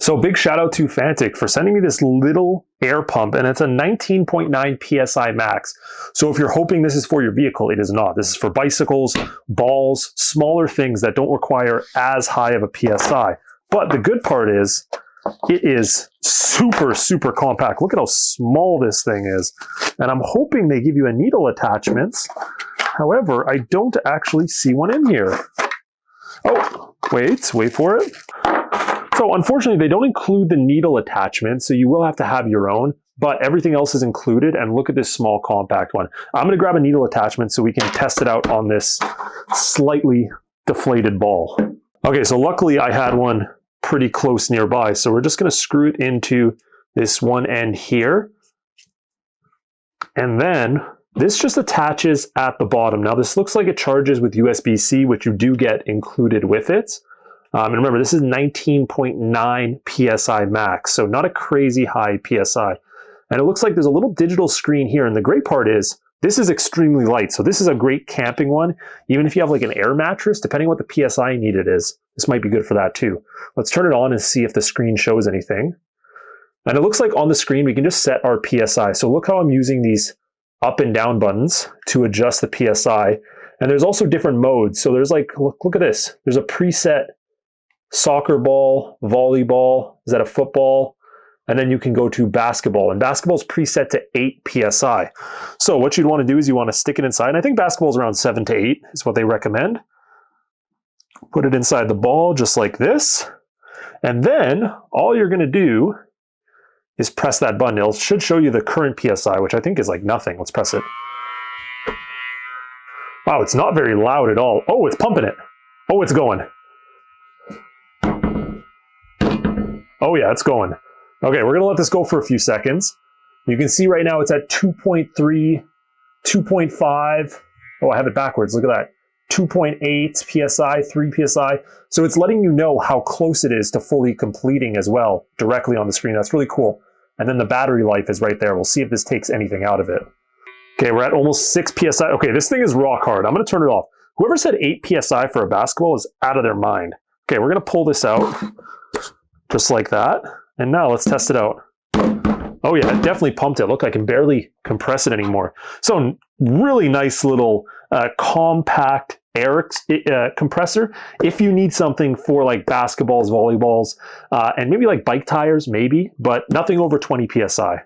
So big shout out to Fanttik for sending me this little air pump, and it's a 19.9 PSI max. So if you're hoping this is for your vehicle, it is not. This is for bicycles, balls, smaller things that don't require as high of a PSI. But the good part is, it is super, super compact. Look at how small this thing is. And I'm hoping they give you a needle attachments. However, I don't actually see one in here. Oh, wait for it. So unfortunately, they don't include the needle attachment, so you will have to have your own, but everything else is included, and look at this small compact one. I'm gonna grab a needle attachment so we can test it out on this slightly deflated ball. Okay, so luckily I had one pretty close nearby, so we're just gonna screw it into this one end here. And then this just attaches at the bottom. Now this looks like it charges with USB-C, which you do get included with it. And remember, this is 19.9 PSI max, so not a crazy high PSI. And it looks like there's a little digital screen here, and the great part is, this is extremely light, so this is a great camping one. Even if you have like an air mattress, depending on what the PSI needed is, this might be good for that too. Let's turn it on and see if the screen shows anything. And it looks like on the screen, we can just set our PSI. So look how I'm using these up and down buttons to adjust the PSI. And there's also different modes. So there's like, look at this. There's a preset soccer ball, volleyball, is that a football? And then you can go to basketball, and basketball is preset to 8 PSI. So what you'd want to do is you want to stick it inside, and I think basketball is around 7 to 8 is what they recommend. Put it inside the ball just like this, and then all you're going to do is press that button. It should show you the current PSI, which I think is like nothing. Let's press it. Wow, it's not very loud at all. Oh, it's pumping it. Oh, it's going. Oh yeah, it's going. Okay, we're gonna let this go for a few seconds. You can see right now it's at 2.3, 2.5. Oh, I have it backwards, look at that. 2.8 PSI, 3 PSI. So it's letting you know how close it is to fully completing as well, directly on the screen. That's really cool. And then the battery life is right there. We'll see if this takes anything out of it. Okay, we're at almost 6 PSI. Okay, this thing is rock hard. I'm gonna turn it off. Whoever said 8 PSI for a basketball is out of their mind. Okay, we're gonna pull this out. Just like that. And now let's test it out. Oh yeah, it definitely pumped it. Look, I can barely compress it anymore. So really nice little compact air compressor. If you need something for like basketballs, volleyballs, and maybe like bike tires, maybe, but nothing over 20 PSI.